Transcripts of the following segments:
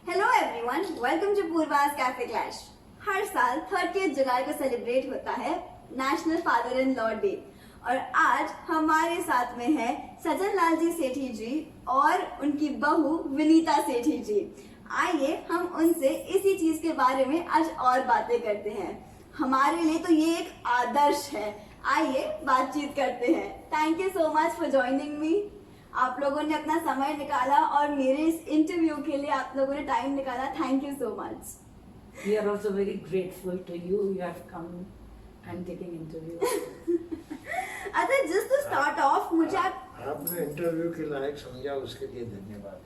Hello everyone, welcome to Purva's cafe clash. हर साल 30 जुलाई को सेलिब्रेट होता है national father in law day और आज हमारे साथ में है सजन लाल जी सेठी जी और उनकी बहू विनीता सेठी जी। आइए हम उनसे इसी चीज के बारे में आज और बातें करते हैं। हमारे लिए तो ये एक आदर्श है। आइए बातचीत करते हैं। Thank you so much for joining me. आप लोगों ने अपना समय निकाला और मेरे इस इंटरव्यू के लिए आप लोगों ने टाइम निकाला। Thank you so much. We are also very grateful to you. You have come and taken interview. अच्छा, जस्ट टू स्टार्ट ऑफ मुझे आपने इंटरव्यू के लायक समझा, उसके लिए धन्यवाद।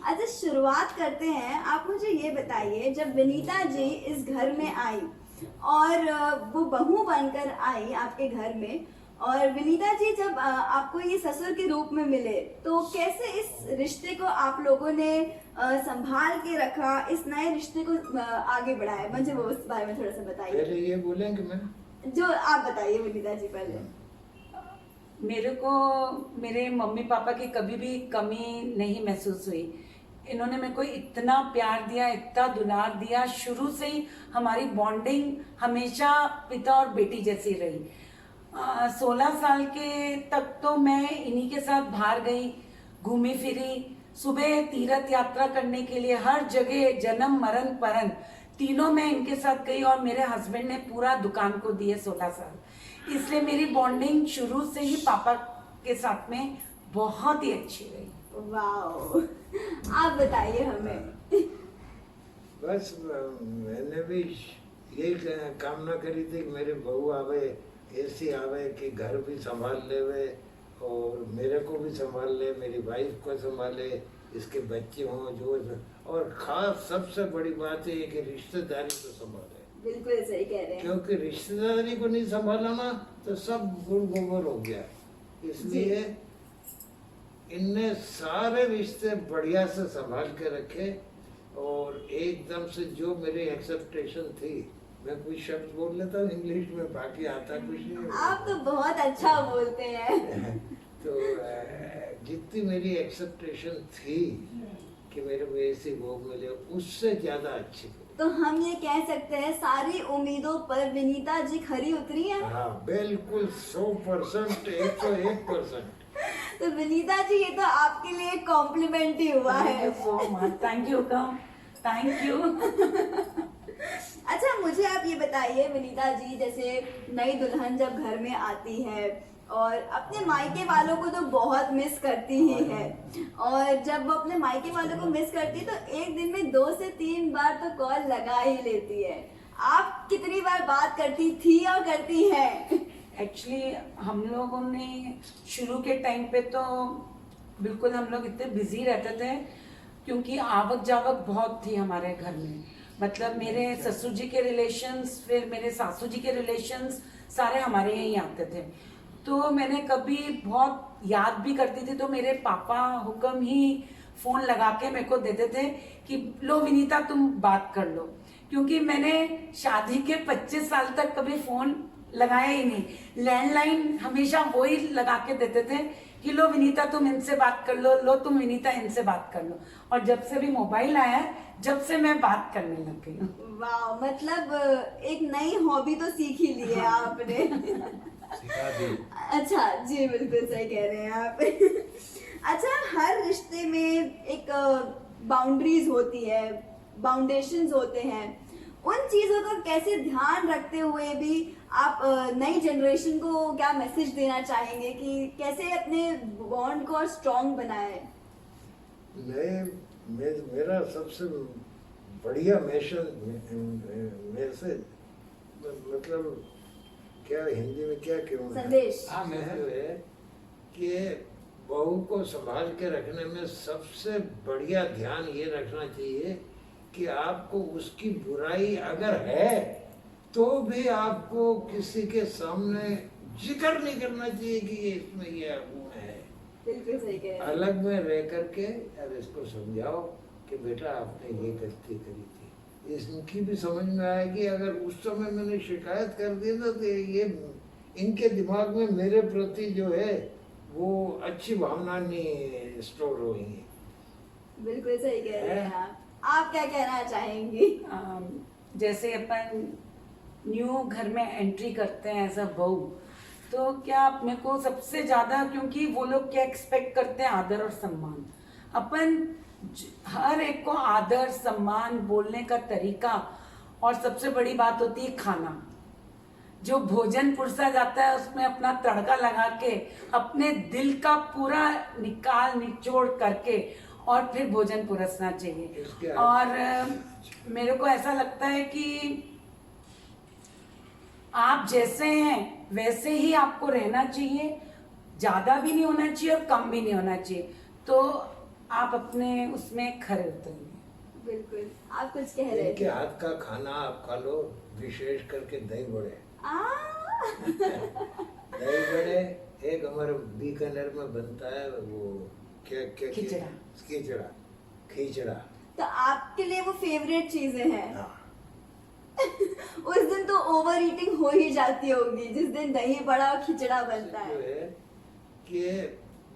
अच्छा, शुरुआत करते हैं। आप मुझे ये बताइए, जब विनीता जी इस घर में आई और वो बहू बनकर आई आपके घर में, और विनीता जी जब आपको ये ससुर के रूप में मिले, तो कैसे इस रिश्ते को आप लोगों ने संभाल के रखा, इस नए रिश्ते को आगे बढ़ाया? मुझे वो उस बारे में थोड़ा सा बताइए। पहले ये बोलेंगे मैं, जो आप बताइए विनीता जी पहले। मेरे को मेरे मम्मी पापा की कभी भी कमी नहीं महसूस हुई। इन्होंने मेरे को इतना प्यार दिया, इतना दुलार दिया। शुरू से ही हमारी बॉन्डिंग हमेशा पिता और बेटी जैसी रही। 16 साल के तक तो मैं इन्हीं के साथ बाहर गई, घूमी फिरी। सुबह तीर्थ यात्रा करने के लिए हर जगह, जन्म मरण परन तीनों में इनके साथ गई। और मेरे हस्बैंड ने पूरा दुकान को दिए 16 साल। इसलिए मेरी बॉन्डिंग शुरू से ही पापा के साथ में बहुत ही अच्छी रही। वाओ, आप बताइए हमें। बस मैंने भी यही कामना करी थी कि मेरे बहू आवे, ऐसी आवे कि घर भी संभाल लेवे और मेरे को भी संभाल ले, मेरी वाइफ को संभाले, इसके बच्चे हों जो, और खास सबसे बड़ी बात है कि रिश्तेदारी को संभाले। बिल्कुल सही कह रहे हैं। क्योंकि रिश्तेदारी को नहीं संभाला ना तो सब गुड़ गोबर हो गया। इसलिए इनने सारे रिश्ते बढ़िया से संभाल के रखे और एकदम से जो मेरी एक्सेप्टेशन थी, मैं कुछ शब्द बोल लेता हूँ इंग्लिश में, बाकी आता कुछ नहीं। आप तो बहुत अच्छा बोलते हैं। तो जितनी मेरी एक्सेप्टेशन थी कि मेरे को ऐसी बहू मिले, उससे ज्यादा अच्छी। तो हम ये कह सकते हैं सारी उम्मीदों पर विनीता जी खरी उतरी हैं। हाँ बिल्कुल, 100%, 101%। तो विनीता जी, ये तो आपके लिए एक कॉम्प्लीमेंट ही हुआ है। So much, thank you come, thank you. अच्छा, मुझे आप ये बताइए विनीता जी, जैसे नई दुल्हन जब घर में आती है और अपने मायके वालों को तो बहुत मिस करती ही है, और जब वो अपने मायके वालों को मिस करती है तो एक दिन में 2 से 3 बार तो कॉल लगा ही लेती है। आप कितनी बार बात करती थी और करती हैं? एक्चुअली हम लोगों ने शुरू के टाइम पे तो बिल्कुल हम लोग इतने बिजी रहते थे क्योंकि आवक जावक बहुत थी हमारे घर में। मतलब मेरे ससुर जी के रिलेशंस, फिर मेरे सासू जी के रिलेशंस सारे हमारे यहीं आते थे। तो मैंने कभी बहुत याद भी करती थी तो मेरे पापा हुक्म ही फोन लगा के मेरे को देते थे कि लो विनीता तुम बात कर लो। क्योंकि मैंने शादी के 25 साल तक कभी फोन लगाया ही नहीं, लैंडलाइन हमेशा वो ही लगा के देते थे कि लो विनीता तुम इनसे बात कर लो, लो तुम विनीता इनसे बात कर लो। और जब से भी मोबाइल आया है, जब से मैं बात करने लग गई हूँ। वाह, मतलब एक नई हॉबी तो सीख ही ली है आपने। सिखा दी। अच्छा जी, बिल्कुल सही कह रहे हैं आप। अच्छा, हर रिश्ते में एक बाउंड्रीज होती है, बाउंडेशंस होते हैं। उन चीजों का कैसे ध्यान रखते हुए भी आप नई जनरेशन को क्या मैसेज देना चाहेंगे कि कैसे अपने बॉन्ड को और स्ट्रॉन्ग बनाए? मेरा सबसे बढ़िया मैसेज, मतलब क्या हिंदी में क्या कहूँ, संदेश। हाँ मैसेज है कि बहू को संभाल के रखने में सबसे बढ़िया ध्यान ये रखना चाहिए कि आपको उसकी बुराई अगर है तो भी आपको किसी के सामने जिक्र नहीं करना चाहिए कि ये इसमें ये गुण है। बिल्कुल सही कह रहे हैं। अलग में रह करके अब इसको समझाओ कि बेटा आपने ये गलती करी थी। इसकी भी समझ में आएगी। अगर उस समय मैंने शिकायत कर दी ना तो ये इनके दिमाग में मेरे प्रति जो है वो अच्छी भावना नहीं स्टोर हुई है। बिल्कुल सही कह रहे हैं आप क्या कहना चाहेंगी? जैसे अपन न्यू घर में एंट्री करते हैं एज अ बहू, तो क्या अपने को सबसे ज्यादा, क्योंकि वो लोग क्या एक्सपेक्ट करते हैं, आदर और सम्मान। अपन हर एक को आदर सम्मान, बोलने का तरीका, और सबसे बड़ी बात होती है खाना। जो भोजन पुरसा जाता है उसमें अपना तड़का लगा के, अपने दिल का पूरा निचोड़ करके और फिर भोजन पुरसना चाहिए। और मेरे को ऐसा लगता है कि आप जैसे हैं वैसे ही आपको रहना चाहिए, ज्यादा भी नहीं होना चाहिए और कम भी नहीं होना चाहिए, तो आप अपने उसमें खरे उतरेंगे। बिल्कुल, आप कुछ कह रहे इनके थे। हाथ का खाना आप खा लो, विशेष करके दही बड़े। दही बड़े एक हमारे बीकानेर में बनता है, वो क्या क्या खिचड़ा। खिचड़ा खिचड़ा। तो आपके लिए वो फेवरेट चीजें हैं। हाँ, उस दिन तो ओवर ईटिंग हो ही जाती होगी जिस दिन दही बड़ा और खिचड़ा बनता जो है। है कि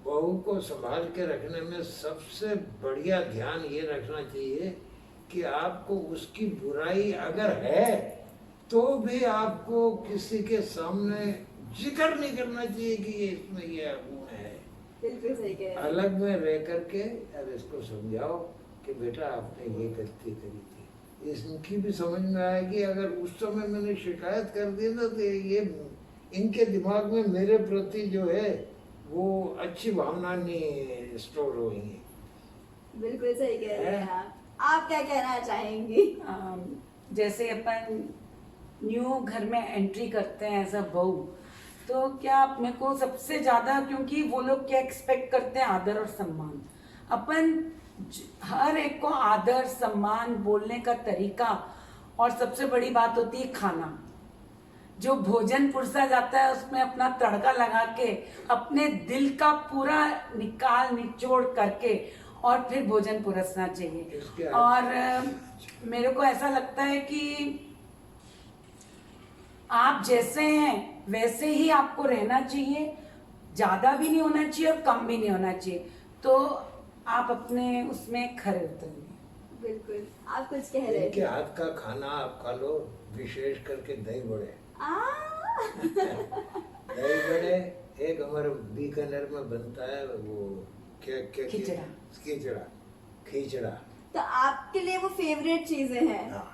बहू को संभाल के रखने में सबसे बढ़िया ध्यान ये रखना चाहिए कि आपको उसकी बुराई अगर है तो भी आपको किसी के सामने जिक्र नहीं करना चाहिए कि ये इसमें ये गुण है। बिल्कुल सही कह रहे हैं। अलग में रह करके अब इसको समझाओ कि बेटा आपने ये गलती करी थी, इसकी भी समझ में आएगी। अगर उस समय मैंने शिकायत कर दी ना तो ये इनके दिमाग में मेरे प्रति जो है वो अच्छी भावना नहीं स्टोर होंगी। बिल्कुल सही कह रहे हैं आप क्या कहना चाहेंगी? जैसे अपन न्यू घर में एंट्री करते हैं एज अ बहू, तो क्या अपने को सबसे ज्यादा, क्योंकि वो लोग क्या एक्सपेक्ट करते हैं, आदर और सम्मान। अपन हर एक को आदर सम्मान, बोलने का तरीका, और सबसे बड़ी बात होती है खाना। जो भोजन पुरसा जाता है उसमें अपना तड़का लगा के, अपने दिल का पूरा निचोड़ करके और फिर भोजन पुरसना चाहिए। और मेरे को ऐसा लगता है कि आप जैसे हैं वैसे ही आपको रहना चाहिए, ज्यादा भी नहीं होना चाहिए और कम भी नहीं होना चाहिए, तो आप अपने उसमें खरे उतरेंगे। बिल्कुल, आप कुछ कह रहे इनके थे। हाथ का खाना आप खा लो, विशेष करके दही बड़े। दही बड़े एक हमारे बीकानेर में बनता है, वो क्या क्या खिचड़ा। खिचड़ा खिचड़ा। तो आपके लिए वो फेवरेट चीजें हैं। हाँ,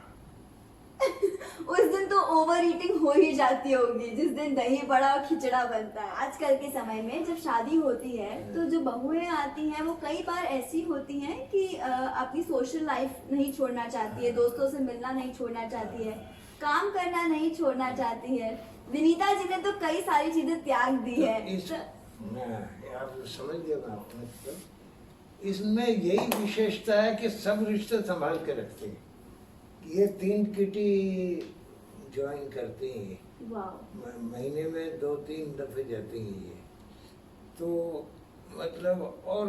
उस दिन तो ओवर ईटिंग हो ही जाती होगी जिस दिन दही बड़ा और खिचड़ा बनता है। आजकल के समय में जब शादी होती है तो जो बहुएं आती हैं वो कई बार ऐसी होती हैं कि अपनी सोशल लाइफ नहीं छोड़ना चाहती है, दोस्तों से मिलना नहीं छोड़ना चाहती है, काम करना नहीं छोड़ना चाहती है। विनीता जी ने तो कई सारी चीजें त्याग दी है। आप समझ गए ना आपने तो? इसमें यही विशेषता है कि सब रिश्ते संभाल के रखते हैं। ये 3 किटी ज्वाइन करते हैं, वाह। महीने में 2-3 दफे जाते हैं ये, तो मतलब और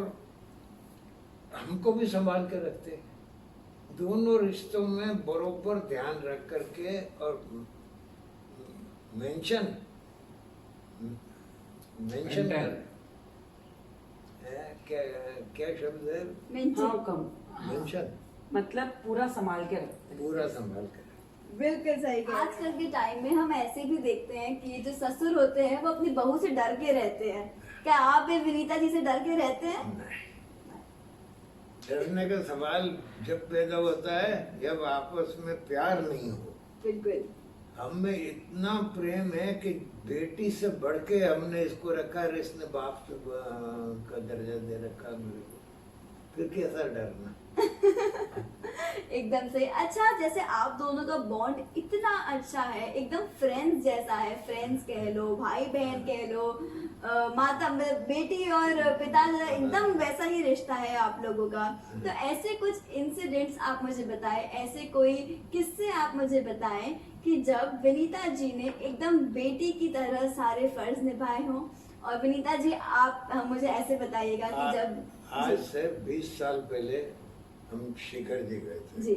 हमको भी संभाल के रखते हैं। दोनों रिश्तों में बरोबर ध्यान रख करके, और मेंशन क्या क्या शब्द है? हाँ, कम मेंशन मतलब पूरा संभाल के रखते हैं। पूरा संभाल कर। बिल्कुल सही। आजकल के टाइम में हम ऐसे भी देखते हैं कि जो ससुर होते हैं वो अपनी बहू से डर के रहते हैं। क्या आप भी विनीता जी से डर के रहते हैं? डरने का सवाल जब पैदा होता है जब आपस में प्यार नहीं हो। बिल्कुल। हमें इतना प्रेम है कि बेटी से बढ़ के हमने इसको रखा है, इसने बाप से का दर्जा दे रखा मेरे को, फिर कैसा डरना। एकदम सही। अच्छा, जैसे आप दोनों का बॉन्ड इतना अच्छा है, एकदम फ्रेंड्स जैसा है, फ्रेंड्स कह लो, भाई बहन कह लो, माता बेटी और पिता एकदम वैसा ही रिश्ता है आप लोगों का। तो ऐसे कुछ इंसिडेंट्स आप मुझे बताएं, ऐसे कोई किस्से आप मुझे बताएं कि जब विनीता जी ने एकदम बेटी की तरह सारे फर्ज निभाए हों। और विनीता जी आप मुझे ऐसे बताइएगा कि जब आज से 20 साल पहले हम शिखर जी गए थे जी,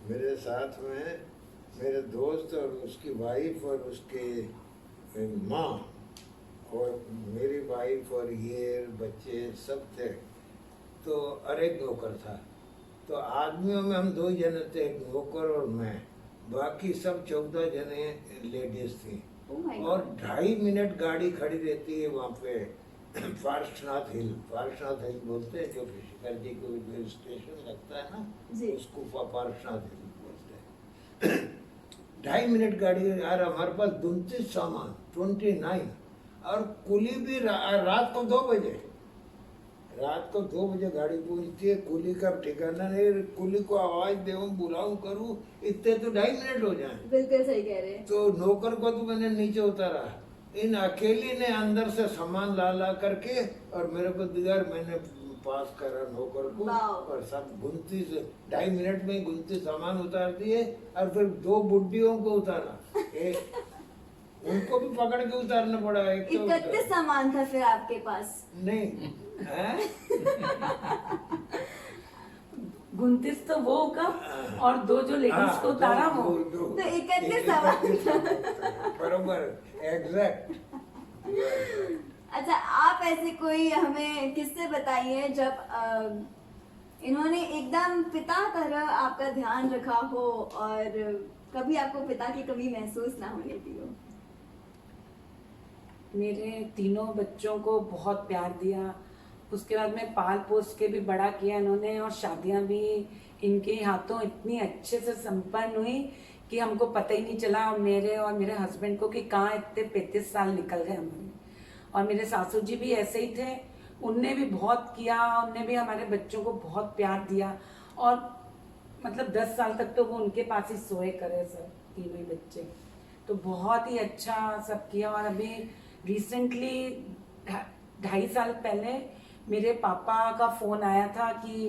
मेरे साथ में मेरे दोस्त और उसकी वाइफ और उसके माँ और मेरी वाइफ और ये बच्चे सब थे। तो और एक नौकर था। तो आदमियों में हम 2 ही जने थे, एक नौकर और मैं, बाकी सब 14 जने लेडीज थी। Oh my God. और 2.5 मिनट गाड़ी खड़ी रहती है वहाँ पे पार्श्वनाथ हिल बोलते हैं, जो ऋषिकर जी को जो स्टेशन लगता है ना, जी। उसको पार्श्वनाथ हिल बोलते हैं। 2.5 मिनट गाड़ी यार, हमारे पास 29 सामान 29, और कुली भी रात को 2 बजे, रात को 2 बजे गाड़ी पहुंचती है। कुली का ठिकाना नहीं, कुली को आवाज देऊं बुलाऊं करूं, इतने तो 2.5 मिनट हो जाए। बिल्कुल सही कह रहे हैं। तो नौकर को तो मैंने नीचे उतारा, इन अकेली ने अंदर से सामान ला करके और मेरे को दिया, मैंने पास करा नौकर को, वाओ। और सब 2.5 मिनट में 29 सामान उतार दिए, और फिर 2 बुड्ढियों को उतारा, उनको भी पकड़ के उतारना पड़ा। एक तो 31 सामान था फिर आपके पास? नहीं है? 29 तो वो का, और 2 जो लेडीज को उतारा वो। तो 31 सामान। बरोबर, एग्जैक्ट। अच्छा, आप ऐसे कोई हमें किस्से बताइए जब इन्होंने एकदम पिता तरह आपका ध्यान रखा हो और कभी आपको पिता की कमी महसूस ना होने दी हो। मेरे तीनों बच्चों को बहुत प्यार दिया, उसके बाद में पाल पोस के भी बड़ा किया इन्होंने, और शादियां भी इनके हाथों इतनी अच्छे से संपन्न हुई कि हमको पता ही नहीं चला, और मेरे हस्बैंड को, कि कहाँ इतने 35 साल निकल गए हमारे। और मेरे सासू जी भी ऐसे ही थे, उनने भी बहुत किया, उनने भी हमारे बच्चों को बहुत प्यार दिया, और मतलब 10 साल तक तो वो उनके पास ही सोए करे सब तीनों ही बच्चे। तो बहुत ही अच्छा सब किया। और अभी रिसेंटली 2.5 साल पहले मेरे पापा का फोन आया था कि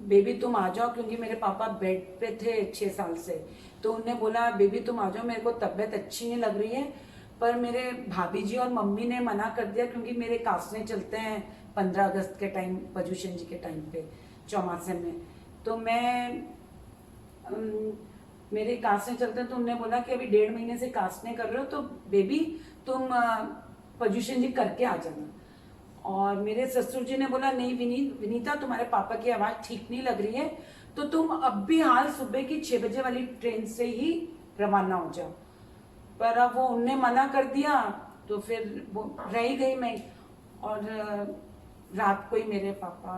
बेबी तुम आ जाओ, क्योंकि मेरे पापा बेड पे थे 6 साल से। तो उनने बोला बेबी तुम आ जाओ, मेरे को तबीयत अच्छी नहीं लग रही है। पर मेरे भाभी जी और मम्मी ने मना कर दिया, क्योंकि मेरे कास्ने चलते हैं 15 अगस्त के टाइम, पजूशन जी के टाइम पे चौमासे में। तो मेरे कास्ने चलते हैं, तो उन्होंने बोला कि अभी 1.5 महीने से कास्ने कर रहे हो, तो बेबी तुम पजूशन जी करके आ जाना। और मेरे ससुर जी ने बोला नहीं विनीता, तुम्हारे पापा की आवाज़ ठीक नहीं लग रही है, तो तुम अब भी हाल सुबह की 6 बजे वाली ट्रेन से ही रवाना हो जाओ। पर अब वो उनने मना कर दिया, तो फिर वो रह गई मैं। और रात को ही मेरे पापा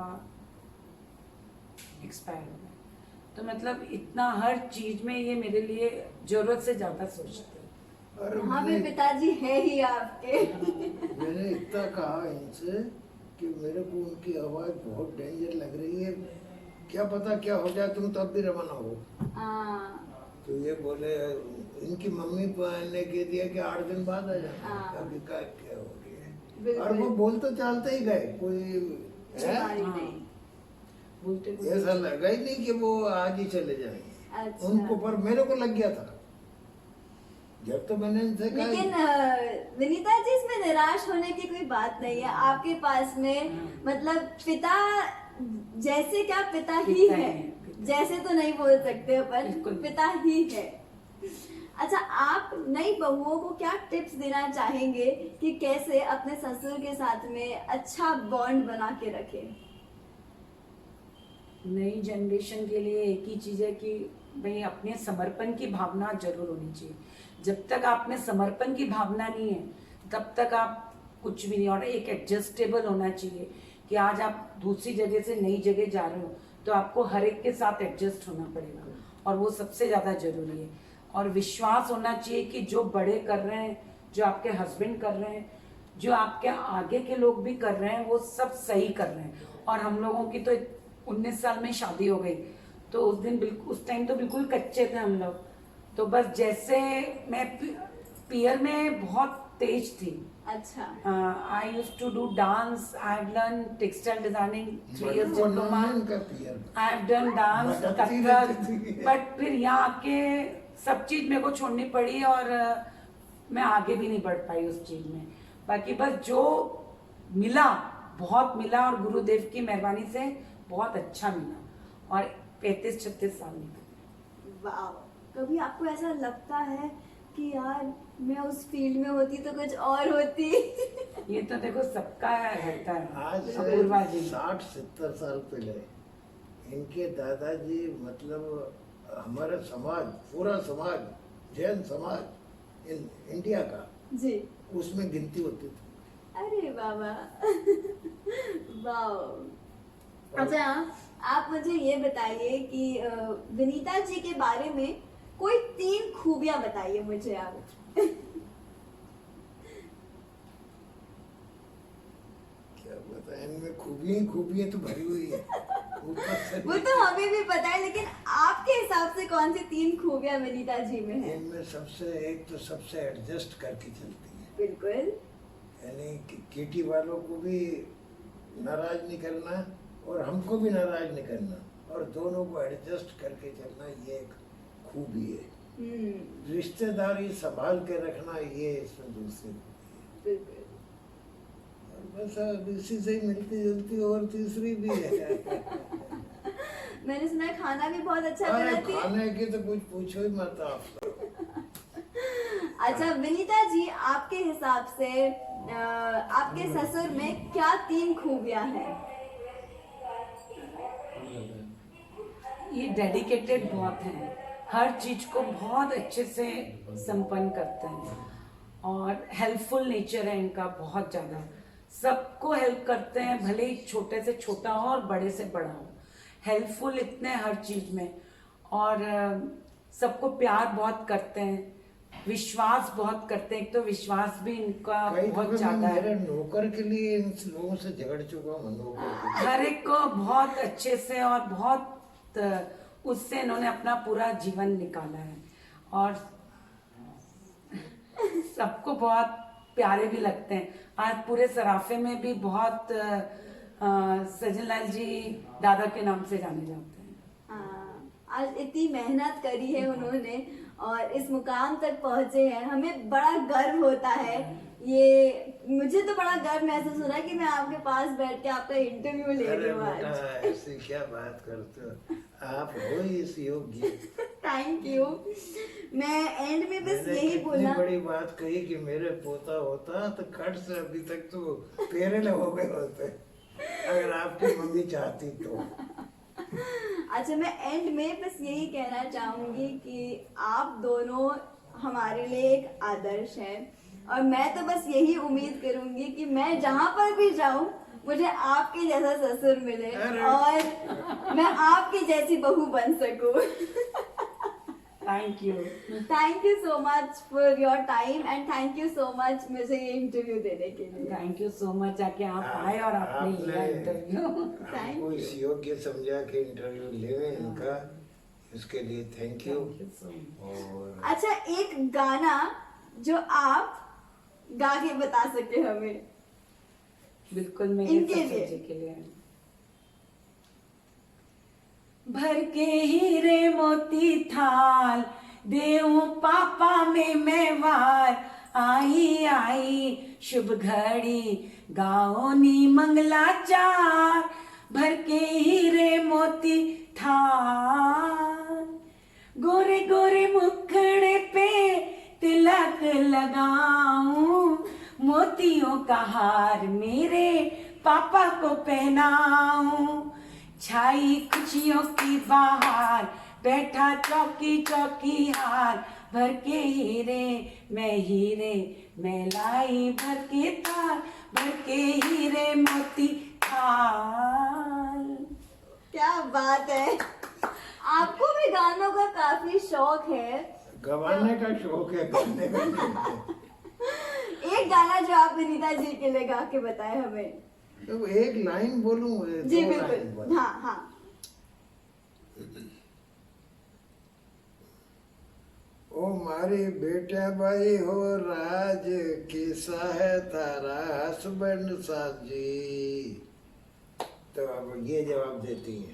एक्सपायर हो गए। तो मतलब इतना हर चीज में ये मेरे लिए जरूरत से ज्यादा सोचते हैं। और वहाँ पे पिताजी है ही आपके। मैंने इतना कहा इनसे कि मेरे को उनकी आवाज बहुत डेंजर लग रही है, क्या पता क्या हो जाए, तुम तब भी रवाना हो। तो ये बोले, इनकी मम्मी ने कह दिया कि 8 दिन बाद आ जाना। अभी क्या हो गया, और वो बोलते चलते ही गए, कोई है बोलते ऐसा लगा ही नहीं कि वो आज ही चले जाएंगे। अच्छा। उनको, पर मेरे को लग गया था जब तो मैंने इनसे कहा। लेकिन विनीता जी, इसमें निराश होने की कोई बात नहीं है। आपके पास में मतलब पिता जैसे क्या पिता ही है, जैसे तो नहीं बोल सकते अपन, पिता ही है। अच्छा, आप नई बहुओं को क्या टिप्स देना चाहेंगे कि कैसे अपने ससुर के साथ में अच्छा बॉन्ड बना के रखें? नई जनरेशन के लिए एक ही चीज है कि भाई अपने समर्पण की भावना जरूर होनी चाहिए। जब तक आप में समर्पण की भावना नहीं है, तब तक आप कुछ भी नहीं। और एक एडजस्टेबल होना चाहिए कि आज आप दूसरी जगह से नई जगह जा रहे हो, तो आपको हर एक के साथ एडजस्ट होना पड़ेगा, और वो सबसे ज़्यादा जरूरी है। और विश्वास होना चाहिए कि जो बड़े कर रहे हैं, जो आपके हस्बैंड कर रहे हैं, जो आपके आगे के लोग भी कर रहे हैं, वो सब सही कर रहे हैं। और हम लोगों की तो 19 साल में शादी हो गई, तो उस दिन बिल्कुल, उस टाइम तो बिल्कुल कच्चे थे हम लोग। तो बस जैसे मैं पियर में बहुत तेज थी। अच्छा। I used to do dance. I have learned textile designing 3 years diploma. I have done dance, Kathak, but फिर यहाँ आके सब चीज मेरे को छोड़नी पड़ी, और मैं आगे भी नहीं बढ़ पाई उस चीज में। बाकी बस जो मिला बहुत मिला, और गुरुदेव की मेहरबानी से बहुत अच्छा मिला, और 35-36 साल निकल। वाह, कभी आपको ऐसा लगता है कि यार मैं उस फील्ड में होती तो कुछ और होती? ये तो देखो सबका रहता है। आज से अपूर्वा जी 60-70 साल पहले इनके दादाजी मतलब हमारा समाज, पूरा समाज, जैन समाज इंडिया का, जी। उसमें गिनती होती थी। अरे बाबा वाह। अच्छा, आप मुझे ये बताइए कि विनीता जी के बारे में कोई 3 खूबियां बताइए मुझे आप। क्या बताएं, इनमें खूबियां तो भरी हुई है ऊपर से। वो तो हमें भी पता है, लेकिन आपके हिसाब से कौन सी 3 खूबियां विनीता जी में है? इनमें सबसे एडजस्ट करके चलती है, बिल्कुल। यानी किटी वालों को भी नाराज नहीं करना और हमको भी नाराज नहीं करना, और दोनों को एडजस्ट करके चलना, ये एक खूबी है। रिश्तेदारी संभाल के रखना, ये इसमें दूसरी खूबी है। बिल्कुल। और बस अब इसी से ही मिलती जुलती और तीसरी भी है। मैंने सुना है खाना भी बहुत अच्छा अरे बनाती है। खाने की तो कुछ पूछो ही मत आप। अच्छा विनीता जी, आपके हिसाब से आपके ससुर में क्या 3 खूबियां हैं? ये डेडिकेटेड बहुत हैं, हर चीज को बहुत अच्छे से संपन्न करते हैं, और हेल्पफुल नेचर है इनका बहुत ज़्यादा। सबको हेल्प करते हैं, भले ही छोटे से छोटा हो और बड़े से बड़ा हो, हेल्पफुल इतने हर चीज में। और सबको प्यार बहुत करते हैं, विश्वास बहुत करते हैं। एक तो विश्वास भी इनका कई बहुत दफे ज्यादा मैं मेरे है। नौकर के लिए इन लोगों से झगड़ चुका हूँ, नौकर के। हर एक को बहुत अच्छे से और बहुत उससे इन्होंने अपना पूरा जीवन निकाला है, और सबको बहुत प्यारे भी लगते हैं। आज पूरे सराफे में भी बहुत सजन लाल जी दादा के नाम से जाने जाते हैं। हाँ, आज इतनी मेहनत करी है उन्होंने और इस मुकाम तक पहुंचे हैं, हमें बड़ा गर्व होता है। ये मुझे तो बड़ा गर्व महसूस हो रहा है कि मैं आपके पास बैठ के आपका इंटरव्यू ले रही अरे हूँ बेटा, आज। ऐसी क्या बात करते हो, आप हो इस योग्य। Thank you. मैं एंड में बस मैंने यही कितनी बोला। बड़ी बात कही कि मेरे पोता होता तो खट से अभी तक तो पेरेल हो गए होते, अगर आपकी मम्मी चाहती तो। अच्छा, मैं एंड में बस यही कहना चाहूंगी कि आप दोनों हमारे लिए एक आदर्श हैं, और मैं तो बस यही उम्मीद करूंगी कि मैं जहां पर भी जाऊं मुझे आपके जैसा ससुर मिले और मैं आपकी जैसी बहू बन सकूं। Thank you. Thank you so much for your time and thank you so much मुझे ये इंटरव्यू देने के लिए। थैंक यू सो मच आके आप आए और आपने लिया इंटरव्यू। हमको इस योग्य समझा के इंटरव्यू ले इनका, इसके लिए थैंक यू। और अच्छा, एक गाना जो आप गा के बता सके हमें। बिल्कुल मेरे इनके ससुर लिए। जी के लिए। भर के हीरे मोती थाल देऊं पापा में मैं वार, आई आई शुभ घड़ी गाओ नी मंगलाचार। भर के हीरे मोती थाल गोरे गोरे मुखड़े पे तिलक लगाऊं, मोतियों का हार मेरे पापा को पहनाऊं। छाई खुशियों की बहार बैठा चौकी चौकी हार, भर के हीरे मैं लाई भर के थाल, भर के हीरे मोती थाल। क्या बात है, आपको भी गानों का काफी शौक है। गवाने का शौक है, गाने का नहीं है। एक गाना जो आप विनीता जी के लिए गा के बताए हमें। तो एक लाइन बोलूं? जी दो लाइन बिल्कुल, बोलूं? हाँ हाँ। ओ मारी बेटा भाई हो राज किसा है तारा हसबैंड साजी। तो अब ये जवाब देती है,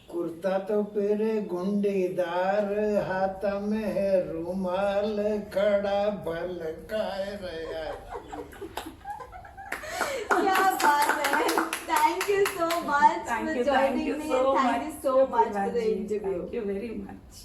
कुर्ता तो पेरे गुंडीदार, हाथ में है रुमाल, खड़ा भल काय रहा। क्या बात है, thank you so much Thank for you joining me, so thank you much, so much for the Purva ji. Interview. Thank you very much.